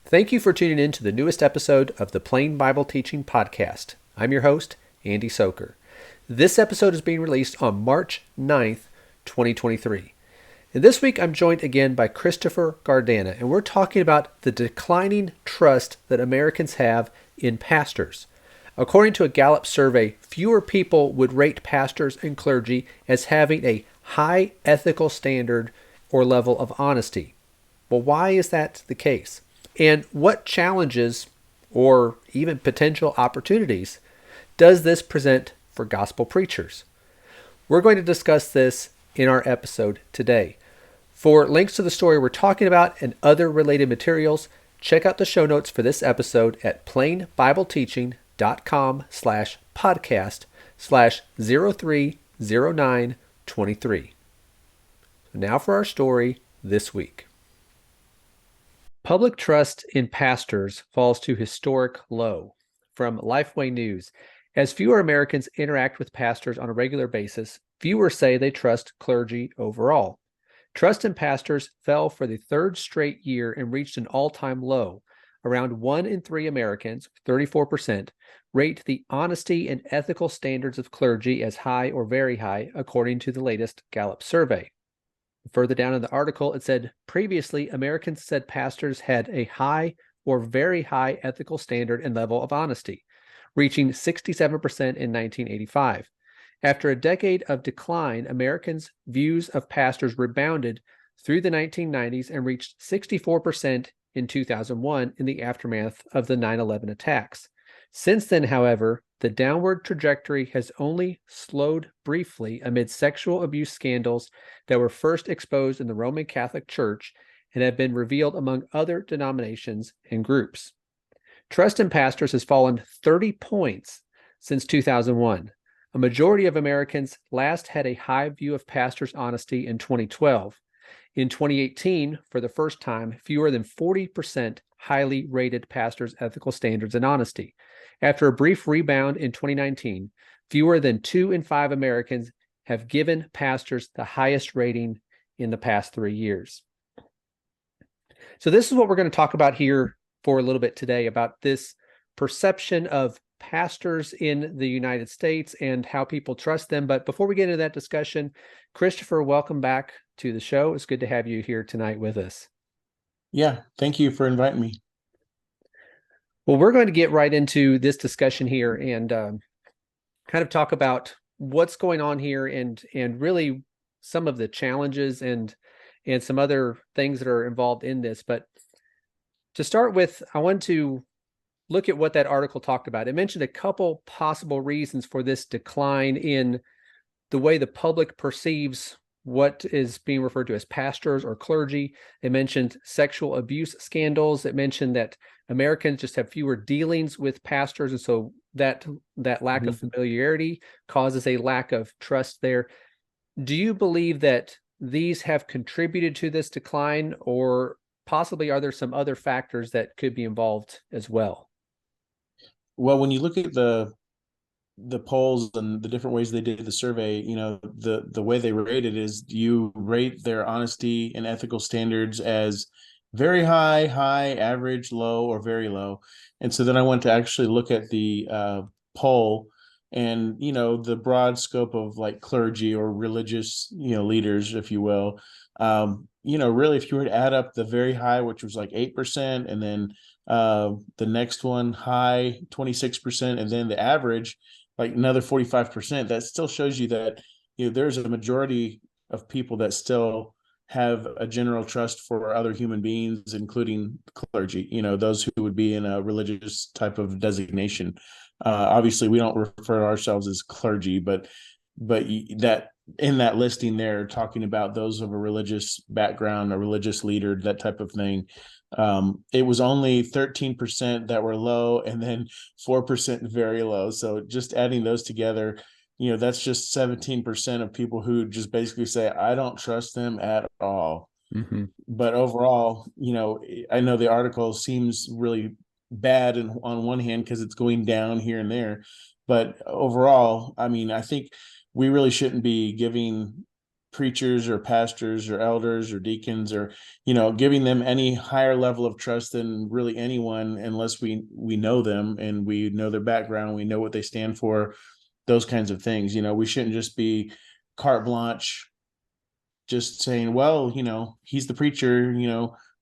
Thank you for tuning in to the newest episode of the Plain Bible Teaching Podcast. I'm your host, Andy Soker. This episode is being released on March 9th, 2023. And this week I'm joined again by Kristofer Gardana, and we're talking about the declining trust that Americans have in pastors. According to a Gallup survey, fewer people would rate pastors and clergy as having a high ethical standard or level of honesty. Well, why is that the case? And what challenges or even potential opportunities does this present for gospel preachers? We're going to discuss this in our episode today. For links to the story we're talking about and other related materials, check out the show notes for this episode at plainbibleteaching.com/podcast/030923. Now for our story this week. Public trust in pastors falls to historic low. From Lifeway News, as fewer Americans interact with pastors on a regular basis, fewer say they trust clergy overall. Trust in pastors fell for the third straight year and reached an all-time low. Around 1 in 3 Americans, 34%, rate the honesty and ethical standards of clergy as high or very high, according to the latest Gallup survey. Further down in the article, it said, previously, Americans said pastors had a high or very high ethical standard and level of honesty, reaching 67% in 1985. After a decade of decline, Americans' views of pastors rebounded through the 1990s and reached 64% in 2001 in the aftermath of the 9/11 attacks. Since then, however, the downward trajectory has only slowed briefly amid sexual abuse scandals that were first exposed in the Roman Catholic Church and have been revealed among other denominations and groups. Trust in pastors has fallen 30 points since 2001. A majority of Americans last had a high view of pastors' honesty in 2012. In 2018, for the first time, fewer than 40% highly rated pastors' ethical standards and honesty. After a brief rebound in 2019, fewer than 2 in 5 Americans have given pastors the highest rating in the past 3 years. So this is what we're going to talk about here for a little bit today, about this perception of pastors in the United States and how people trust them. But before we get into that discussion, Kristofer, welcome back to the show. It's good to have you here tonight with us. Yeah, thank you for inviting me. Well, we're going to get right into this discussion here and kind of talk about what's going on here and really some of the challenges and some other things that are involved in this. But to start with, I want to look at what that article talked about. It mentioned a couple possible reasons for this decline in the way the public perceives what is being referred to as pastors or clergy. It mentioned sexual abuse scandals. It mentioned that Americans just have fewer dealings with pastors, and so that lack of familiarity causes a lack of trust there. Do you believe that these have contributed to this decline, or possibly are there some other factors that could be involved as well? Well, when you look at the polls and the different ways they did the survey, the way they rate it is you rate their honesty and ethical standards as very high, high, average, low, or very low. And so then I went to actually look at the poll and, the broad scope of like clergy or religious, leaders, if you will. Really, if you were to add up the very high, which was like 8%, and then the next one high 26%, and then the average like another 45%, that still shows you that there's a majority of people that still have a general trust for other human beings, including clergy, those who would be in a religious type of designation. Obviously we don't refer to ourselves as clergy, but that in that listing there, talking about those of a religious background, a religious leader, that type of thing. It was only 13% that were low, and then 4% very low. So just adding those together, that's just 17% of people who just basically say, I don't trust them at all. Mm-hmm. But overall, I know the article seems really bad on one hand because it's going down here and there. But overall, I mean, I think we really shouldn't be giving preachers or pastors or elders or deacons, or giving them any higher level of trust than really anyone, unless we know them and we know their background, we know what they stand for, those kinds of things. We shouldn't just be carte blanche, just saying, well, he's the preacher,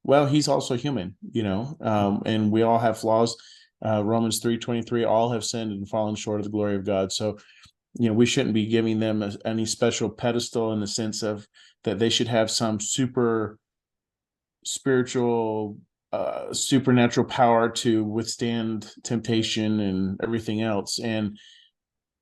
well, he's also human, and we all have flaws. Romans 3:23, all have sinned and fallen short of the glory of God. So we shouldn't be giving them any special pedestal in the sense of that they should have some super spiritual, supernatural power to withstand temptation and everything else. And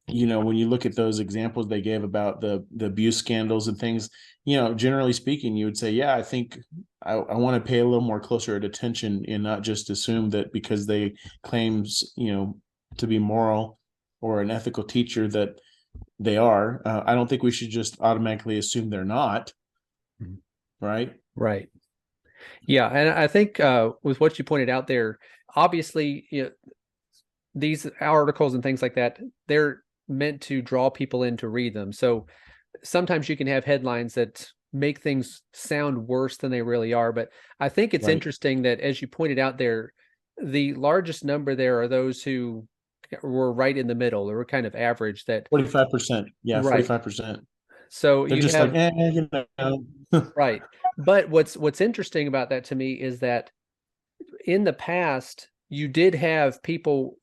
when you look at those examples they gave about the abuse scandals and things, generally speaking, you would say, yeah, I think I want to pay a little more closer attention and not just assume that because they claims, to be moral or an ethical teacher that they are. I don't think we should just automatically assume they're not. Right. Right. Yeah. And I think with what you pointed out there, obviously, these articles and things like that, they're meant to draw people in to read them. So sometimes you can have headlines that make things sound worse than they really are. But I think it's interesting that, as you pointed out there, the largest number there are those who were right in the middle. They were kind of average. That 45%. Yeah, right. 45%. So they're you just have like, right. But what's interesting about that to me is that in the past, you did have people,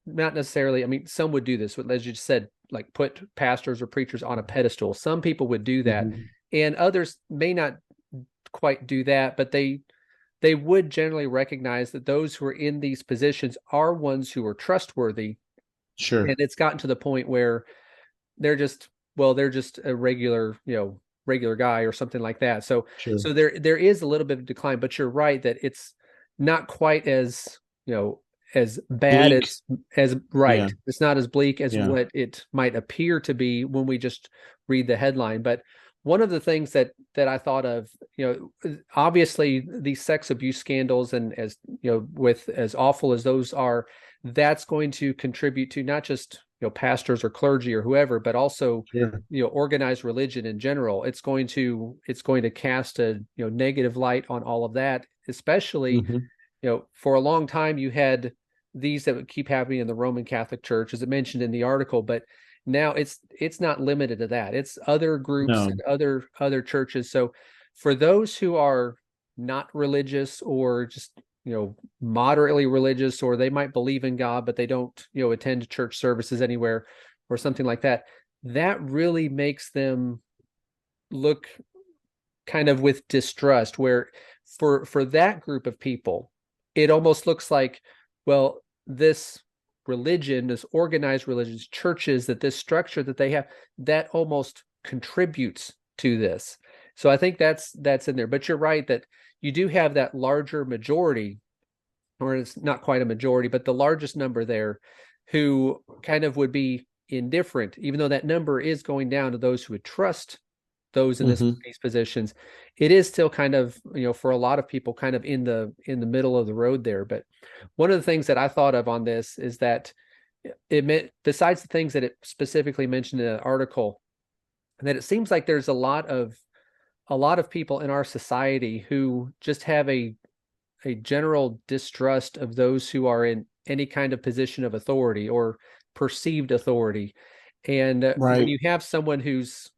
not necessarily, I mean, some would do this, as you just said, like put pastors or preachers on a pedestal. Some people would do that, and others may not quite do that, but they would generally recognize that those who are in these positions are ones who are trustworthy. Sure. And it's gotten to the point where they're just a regular, regular guy or something like that. So Sure. so there is a little bit of decline, but you're right that it's not quite as, as bad Bleak. as right. Yeah. It's not as bleak as Yeah. what it might appear to be when we just read the headline. But one of the things that I thought of, obviously these sex abuse scandals, and as with as awful as those are, that's going to contribute to not just pastors or clergy or whoever, but also Sure. organized religion in general. It's going to cast a negative light on all of that, especially for a long time you had these that would keep happening in the Roman Catholic Church, as it mentioned in the article, but now it's not limited to that. It's other groups and other churches. So for those who are not religious, or just moderately religious, or they might believe in God but they don't attend church services anywhere or something like that, that really makes them look kind of with distrust, where for that group of people it almost looks like, well, this religion, this organized religions, churches, that this structure that they have, that almost contributes to this. So I think that's in there. But you're right that you do have that larger majority, or it's not quite a majority, but the largest number there, who kind of would be indifferent, even though that number is going down to those who would trust those in these positions. It is still kind of, for a lot of people, kind of in the middle of the road there. But one of the things that I thought of on this is that it meant, besides the things that it specifically mentioned in the article, that it seems like there's a lot of people in our society who just have a general distrust of those who are in any kind of position of authority or perceived authority. And when you have someone who's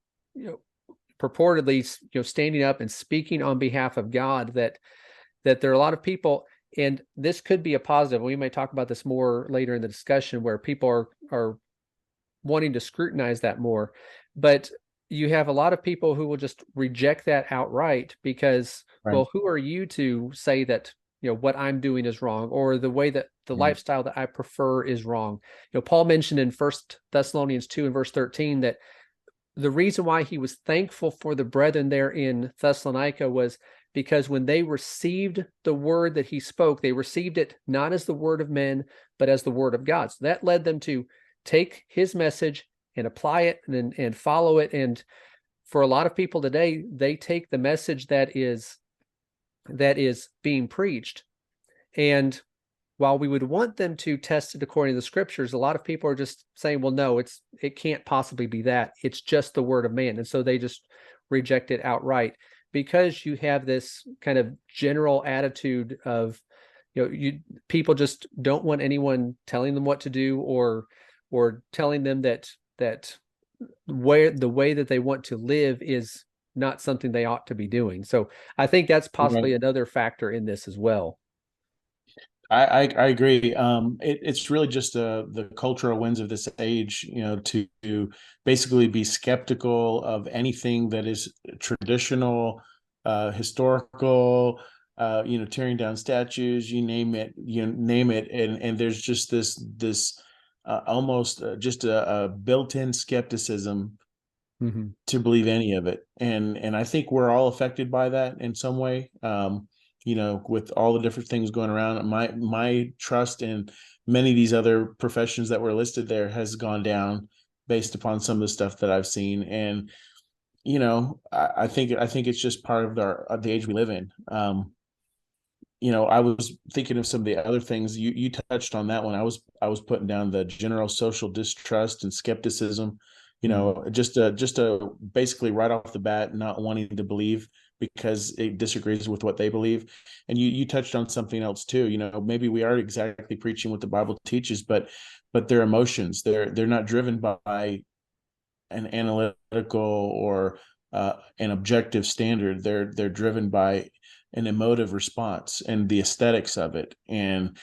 purportedly standing up and speaking on behalf of God, that there are a lot of people, and this could be a positive. We may talk about this more later in the discussion, where people are wanting to scrutinize that more. But you have a lot of people who will just reject that outright because, well, who are you to say that what I'm doing is wrong, or the way that the lifestyle that I prefer is wrong? Paul mentioned in 1 Thessalonians 2 and verse 13 that the reason why he was thankful for the brethren there in Thessalonica was because when they received the word that he spoke, they received it not as the word of men, but as the word of God. So that led them to take his message and apply it and follow it. And for a lot of people today, they take the message that is being preached, and while we would want them to test it according to the scriptures, a lot of people are just saying, well, no, it can't possibly be that. It's just the word of man. And so they just reject it outright, because you have this kind of general attitude of, people just don't want anyone telling them what to do, or telling them that where the way that they want to live is not something they ought to be doing. So I think that's possibly Right. another factor in this as well. I agree. It's really just the cultural winds of this age, to basically be skeptical of anything that is traditional, historical, tearing down statues, you name it, and there's just this almost just a built-in skepticism Mm-hmm. to believe any of it, and I think we're all affected by that in some way. With all the different things going around, my trust in many of these other professions that were listed there has gone down based upon some of the stuff that I've seen. And I think it's just part of the age we live in. I was thinking of some of the other things you touched on that one. I was putting down the general social distrust and skepticism. Mm-hmm. Just to basically right off the bat not wanting to believe because it disagrees with what they believe. And you touched on something else too. Maybe we are exactly preaching what the Bible teaches, but their emotions, they're not driven by an analytical or an objective standard. They're driven by an emotive response and the aesthetics of it. And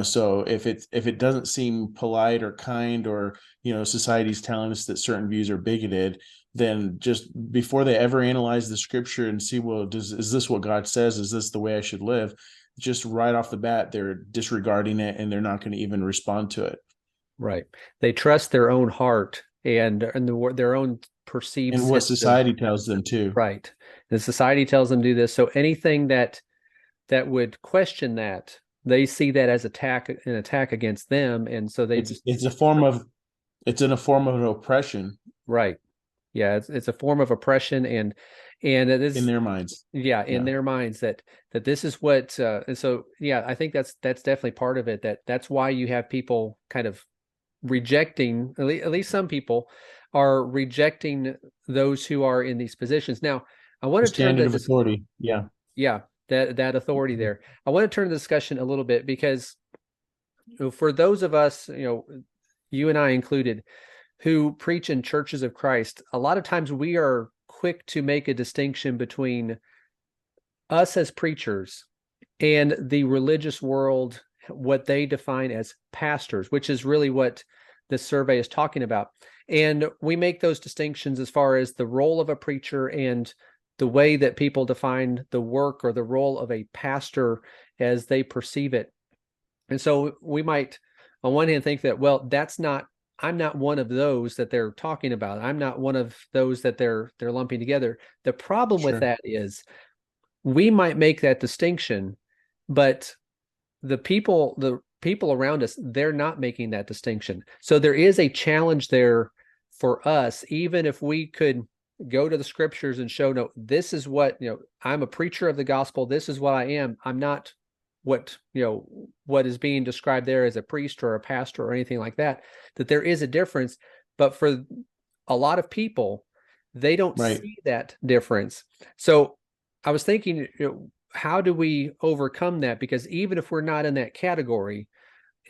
so if it doesn't seem polite or kind, or society's telling us that certain views are bigoted, then just before they ever analyze the scripture and see, well, is this what God says? Is this the way I should live? Just right off the bat, they're disregarding it, and they're not going to even respond to it. Right. They trust their own heart and their own perceived And what sense of society tells them too. right. The society tells them to do this. So anything that would question that, they see that as an attack against them, and so they It's just it's a form of it's in a form of an oppression right. Yeah, it's a form of oppression, and it in is, their minds. yeah, in Yeah. their minds that this is what, and so yeah, I think that's definitely part of it. That's why you have people kind of rejecting, at least some people are rejecting those who are in these positions. Now, I want The to turn standard the of authority. Yeah. yeah, that authority there. I want to turn the discussion a little bit, because for those of us, you and I included, who preach in churches of Christ, a lot of times we are quick to make a distinction between us as preachers and the religious world, what they define as pastors, which is really what this survey is talking about. And we make those distinctions as far as the role of a preacher and the way that people define the work or the role of a pastor as they perceive it. And so we might, on one hand, think that, well, I'm not one of those that they're talking about. I'm not one of those that they're lumping together. The problem with Sure. that is we might make that distinction, but the people around us, they're not making that distinction. So there is a challenge there for us, even if we could go to the scriptures and show, no, this is what, I'm a preacher of the gospel. This is what I am. I'm not what is being described there as a priest or a pastor or anything like that, that there is a difference. But for a lot of people, they don't Right. see that difference. So I was thinking, how do we overcome that? Because even if we're not in that category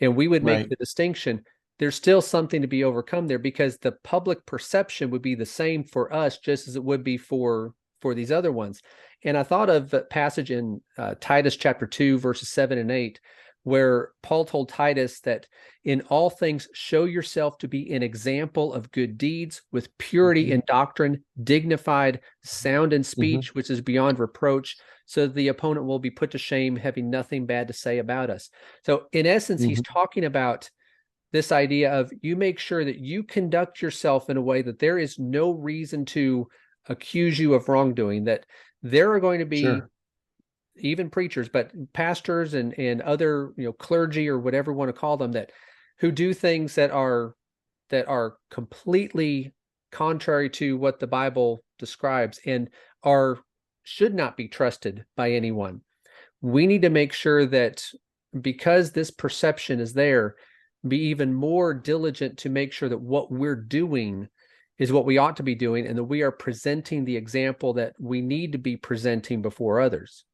and we would make Right. the distinction, there's still something to be overcome there, because the public perception would be the same for us just as it would be for these other ones. And I thought of a passage in Titus chapter 2, verses 7 and 8, where Paul told Titus that in all things show yourself to be an example of good deeds, with purity Mm-hmm. in doctrine, dignified, sound in Mm-hmm. speech, which is beyond reproach, so that the opponent will be put to shame, having nothing bad to say about us. So in essence, he's Mm-hmm. talking about this idea of, you make sure that you conduct yourself in a way that there is no reason to accuse you of wrongdoing, that there are going to be Sure. even preachers, but pastors and other, clergy or whatever you want to call them, that who do things that are completely contrary to what the Bible describes and are should not be trusted by anyone. We need to make sure that, because this perception is there, be even more diligent to make sure that what we're doing is what we ought to be doing, and that we are presenting the example that we need to be presenting before others.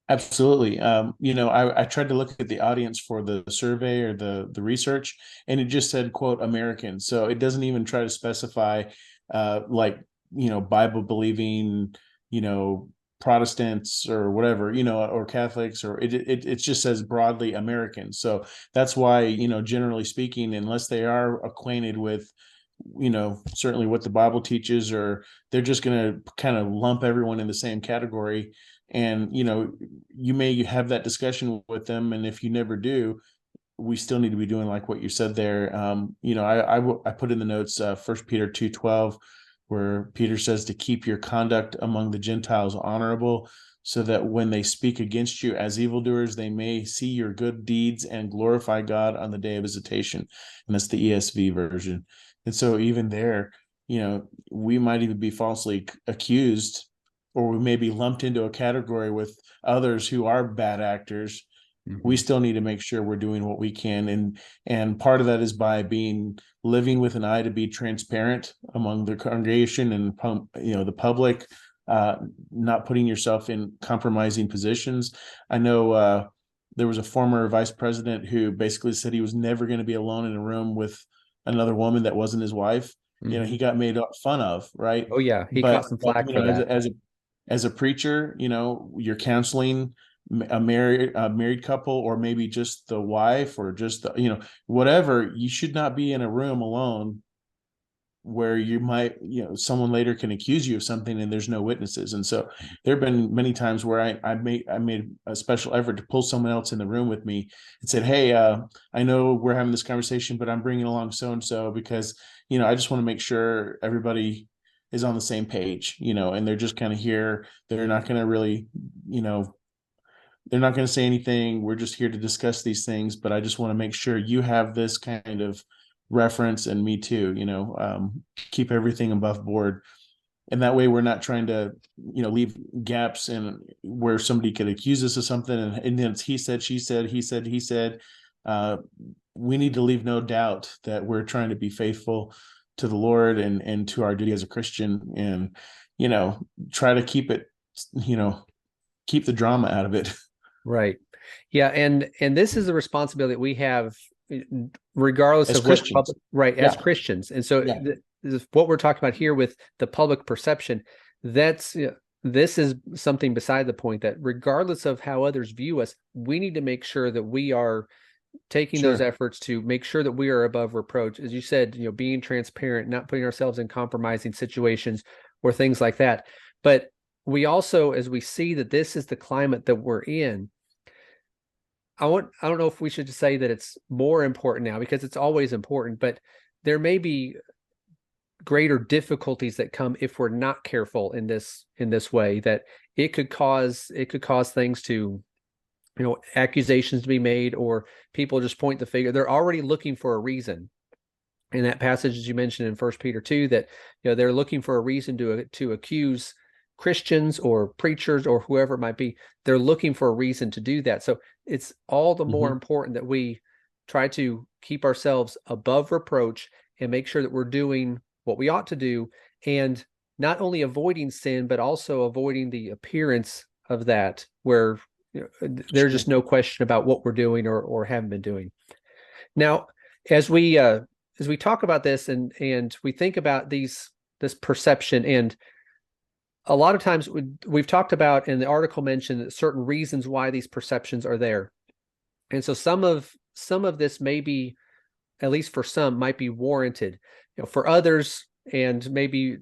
Absolutely. I tried to look at the audience for the survey or the research, and it just said, quote, American. So it doesn't even try to specify like, Bible believing, you know, Protestants or whatever, or Catholics, or it just says broadly American. So that's why, generally speaking, unless they are acquainted with, certainly what the Bible teaches, or they're just going to kind of lump everyone in the same category. And you may have that discussion with them, and if you never do, we still need to be doing like what you said there. I put in the notes 1 Peter 2:12, where Peter says to keep your conduct among the Gentiles honorable, so that when they speak against you as evildoers, they may see your good deeds and glorify God on the day of visitation. And that's the ESV version. And so even there, we might even be falsely accused, or we may be lumped into a category with others who are bad actors. Mm-hmm. We still need to make sure we're doing what we can, and part of that is by living with an eye to be transparent among the congregation and the public, not putting yourself in compromising positions. I know there was a former vice president who basically said he was never going to be alone in a room with another woman that wasn't his wife. Mm-hmm. He got made fun of, right? Oh yeah, he But caught some flack for as that. a preacher, you're counseling a married couple, or maybe just the wife, or just whatever. You should not be in a room alone where you might, someone later can accuse you of something and there's no witnesses. And so there have been many times where I made a special effort to pull someone else in the room with me and said, hey, I know we're having this conversation, but I'm bringing along so and so because I just want to make sure everybody is on the same page, and they're just kind of here. They're not going to really, they're not going to say anything. We're just here to discuss these things, but I just want to make sure you have this kind of reference, and me too, keep everything above board. And that way we're not trying to, leave gaps in where somebody could accuse us of something. And then it's he said, she said, he said. We need to leave no doubt that we're trying to be faithful to the Lord and to our duty as a Christian, and, try to keep it, keep the drama out of it. Right. Yeah, and this is the responsibility that we have, regardless As of what Christians. right, as Yeah. Christians. And so Yeah. this is what we're talking about here with the public perception. That's this is something beside the point, that regardless of how others view us, we need to make sure that we are taking those Sure. efforts to make sure that we are above reproach. As you said, being transparent, not putting ourselves in compromising situations or things like that. But we also, as we see that this is the climate that we're in, I don't know if we should say that it's more important now, because it's always important, but there may be greater difficulties that come if we're not careful in this way, that it could cause things to, accusations to be made, or people just point the finger. They're already looking for a reason. In that passage, as you mentioned in 1 Peter 2, that they're looking for a reason to accuse Christians or preachers or whoever it might be. They're looking for a reason to do that. So it's all the more important that we try to keep ourselves above reproach and make sure that we're doing what we ought to do, and not only avoiding sin, but also avoiding the appearance of that, where there's just no question about what we're doing or haven't been doing. Now, as we talk about this, and we think about this perception, and a lot of times we've talked about, and the article mentioned certain reasons why these perceptions are there. And so some of this may be, at least for some, might be warranted. For others, and maybe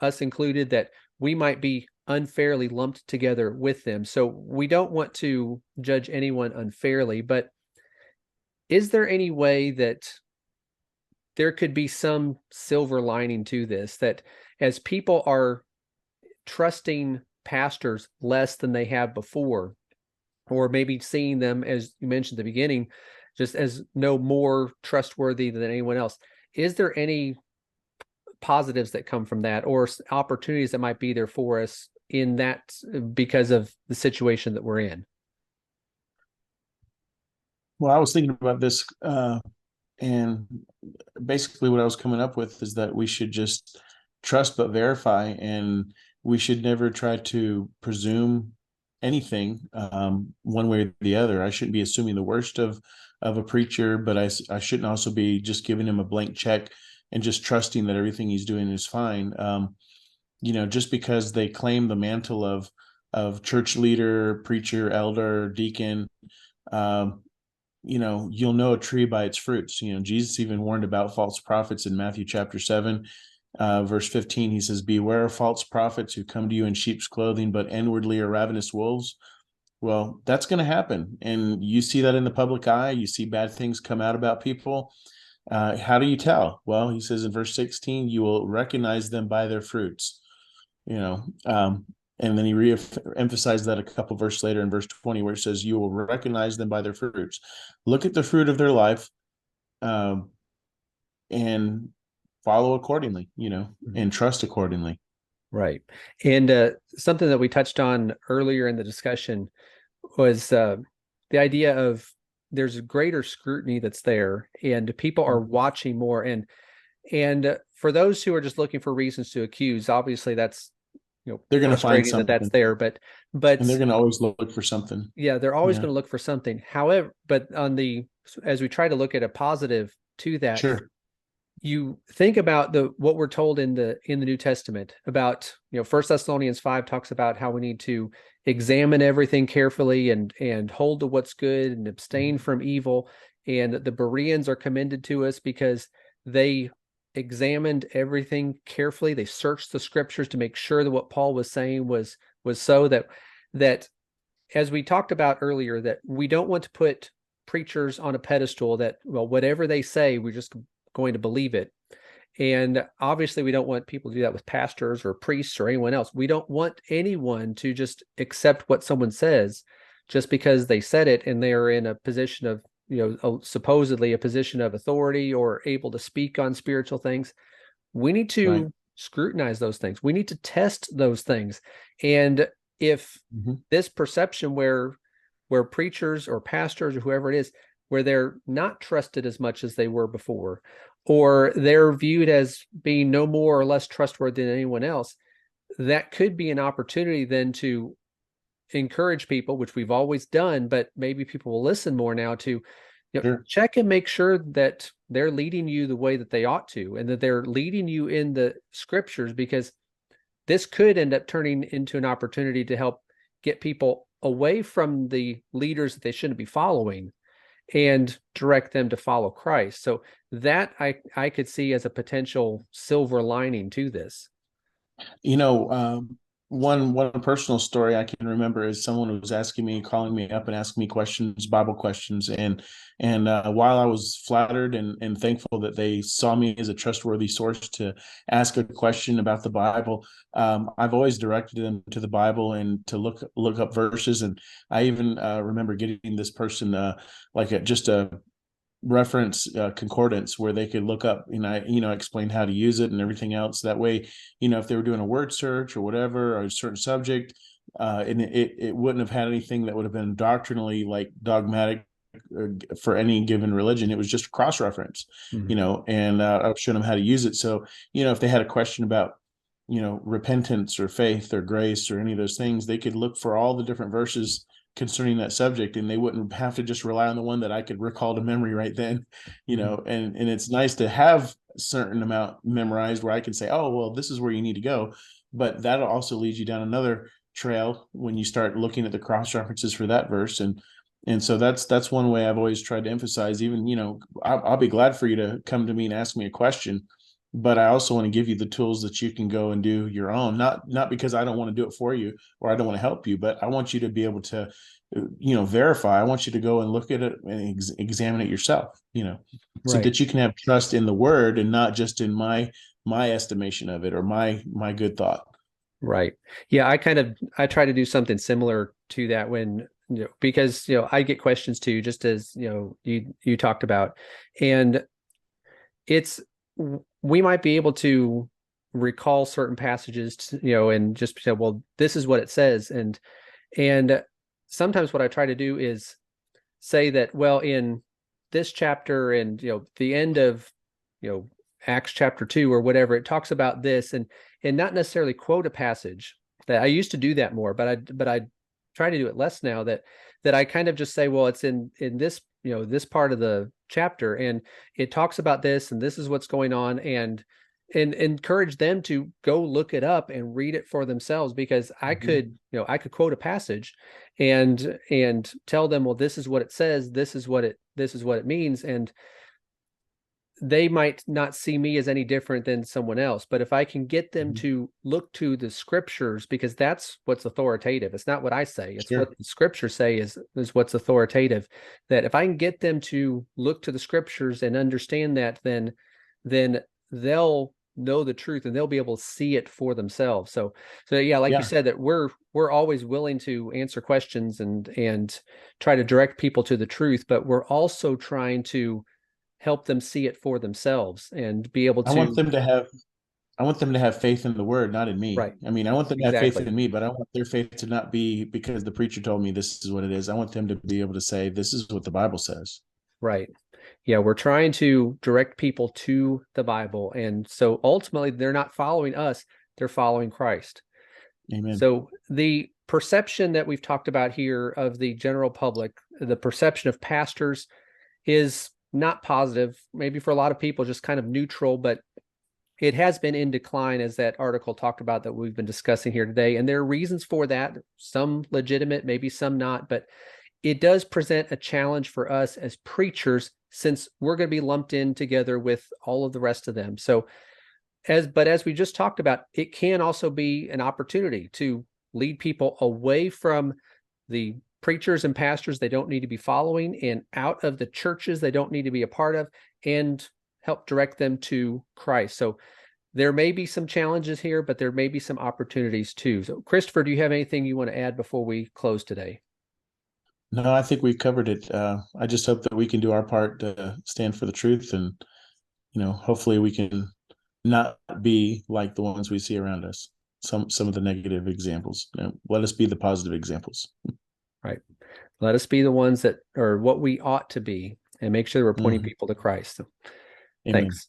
us included, that we might be unfairly lumped together with them. So we don't want to judge anyone unfairly, but is there any way that there could be some silver lining to this, that as people are trusting pastors less than they have before, or maybe seeing them, as you mentioned at the beginning, just as no more trustworthy than anyone else, is there any positives that come from that, or opportunities that might be there for us in that, because of the situation that we're in? Well, I was thinking about this And basically what I was coming up with is that we should just trust but verify, and we should never try to presume anything, one way or the other. I shouldn't be assuming the worst of a preacher, but I shouldn't also be just giving him a blank check and just trusting that everything he's doing is fine. Just because they claim the mantle of church leader, preacher, elder, deacon, um, you'll know a tree by its fruits. Jesus even warned about false prophets in Matthew chapter 7, verse 15. He says, beware of false prophets who come to you in sheep's clothing, but inwardly are ravenous wolves. Well, that's going to happen. And you see that in the public eye. You see bad things come out about people. How do you tell? Well, he says in verse 16, you will recognize them by their fruits. you know and then he re-emphasized that a couple verses later in verse 20, where it says, you will recognize them by their fruits. Look at the fruit of their life, um, and follow accordingly, and trust accordingly. Right. And something that we touched on earlier in the discussion was the idea of there's a greater scrutiny that's there, and people are watching more. And for those who are just looking for reasons to accuse, obviously that's They're going to find frustrating that something, that's there. But and they're going to always look for something. yeah, they're always Yeah, going to look for something. However, but as we try to look at a positive to that, sure. you think about what we're told in the New Testament about, 1 Thessalonians 5 talks about how we need to examine everything carefully and hold to what's good and abstain from evil. And the Bereans are commended to us because they examined everything carefully. They searched the scriptures to make sure that what Paul was saying was so that as we talked about earlier, that we don't want to put preachers on a pedestal that, well, whatever they say, we're just going to believe it. And obviously we don't want people to do that with pastors or priests or anyone else. We don't want anyone to just accept what someone says just because they said it and they're in a position of, supposedly a position of authority or able to speak on spiritual things. We need to Right. scrutinize those things. We need to test those things. And if this perception where preachers or pastors or whoever it is, where they're not trusted as much as they were before, or they're viewed as being no more or less trustworthy than anyone else, that could be an opportunity then to encourage people, which we've always done, but maybe people will listen more now, to Sure. check and make sure that they're leading you the way that they ought to, and that they're leading you in the scriptures, because this could end up turning into an opportunity to help get people away from the leaders that they shouldn't be following and direct them to follow Christ. So that I could see as a potential silver lining to this. You know, one personal story I can remember is someone was calling me up and asking me questions, Bible questions, and while I was flattered and thankful that they saw me as a trustworthy source to ask a question about the Bible, I've always directed them to the Bible and to look up verses. And I even remember getting this person just a reference concordance where they could look up, and I explained how to use it and everything else. That way, if they were doing a word search or whatever, or a certain subject, and it wouldn't have had anything that would have been doctrinally like dogmatic for any given religion. It was just cross reference, and I've shown them how to use it. So if they had a question about repentance or faith or grace or any of those things, they could look for all the different verses concerning that subject, and they wouldn't have to just rely on the one that I could recall to memory right then. And it's nice to have a certain amount memorized where I can say, oh, well, this is where you need to go. But that'll also lead you down another trail when you start looking at the cross references for that verse. And so that's one way I've always tried to emphasize. Even I'll be glad for you to come to me and ask me a question, but I also want to give you the tools that you can go and do your own. Not because I don't want to do it for you or I don't want to help you, but I want you to be able to, verify. I want you to go and look at it and examine it yourself, so Right. that you can have trust in the word and not just in my estimation of it or my good thought. Right. Yeah, I try to do something similar to that when, because, I get questions too, just as, you talked about. And we might be able to recall certain passages, and just say, well, this is what it says. And sometimes what I try to do is say that, well, in this chapter and the end of Acts chapter 2 or whatever, it talks about this, and not necessarily quote a passage. That I used to do that more, but I try to do it less now, that I kind of just say, well, it's in this this part of the chapter, and it talks about this, and this is what's going on, and encourage them to go look it up and read it for themselves, because I could quote a passage and tell them, well, this is what it says, this is what it means, and they might not see me as any different than someone else. But if I can get them to look to the scriptures, because that's what's authoritative. It's not what I say. It's what the scriptures say is what's authoritative. That if I can get them to look to the scriptures and understand that, then they'll know the truth and they'll be able to see it for themselves. So yeah, like you said, that we're always willing to answer questions and try to direct people to the truth, but we're also trying to help them see it for themselves and be able to. I want them to have faith in the word, not in me. Right. I mean, I want them to have faith in me, but I want their faith to not be because the preacher told me this is what it is. I want them to be able to say, this is what the Bible says. Right. Yeah, we're trying to direct people to the Bible. And so ultimately, they're not following us, they're following Christ. Amen. So the perception that we've talked about here of the general public, the perception of pastors, is not positive, maybe for a lot of people, just kind of neutral, but it has been in decline, as that article talked about that we've been discussing here today. And there are reasons for that, some legitimate, maybe some not, but it does present a challenge for us as preachers, since we're going to be lumped in together with all of the rest of them. So as we just talked about, it can also be an opportunity to lead people away from the preachers and pastors they don't need to be following, and out of the churches they don't need to be a part of, and help direct them to Christ. So there may be some challenges here, but there may be some opportunities too. So Kristofer, do you have anything you want to add before we close today? No, I think we covered it. I just hope that we can do our part to stand for the truth, and hopefully we can not be like the ones we see around us. Some of the negative examples. Let us be the positive examples. Right. Let us be the ones that are what we ought to be, and make sure we're pointing people to Christ. So, thanks.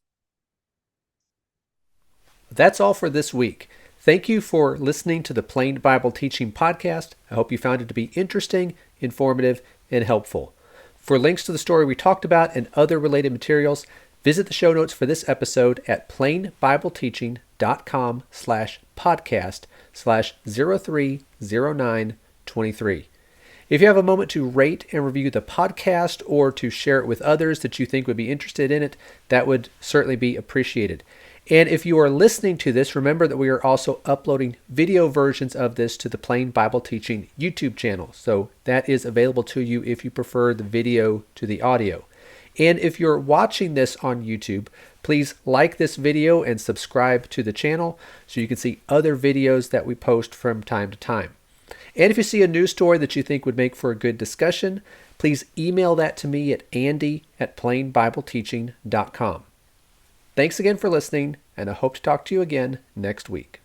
That's all for this week. Thank you for listening to the Plain Bible Teaching Podcast. I hope you found it to be interesting, informative, and helpful. For links to the story we talked about and other related materials, visit the show notes for this episode at plainbibleteaching.com/podcast/030923. If you have a moment to rate and review the podcast, or to share it with others that you think would be interested in it, that would certainly be appreciated. And if you are listening to this, remember that we are also uploading video versions of this to the Plain Bible Teaching YouTube channel. So that is available to you if you prefer the video to the audio. And if you're watching this on YouTube, please like this video and subscribe to the channel so you can see other videos that we post from time to time. And if you see a news story that you think would make for a good discussion, please email that to me at andy@plainbibleteaching.com. Thanks again for listening, and I hope to talk to you again next week.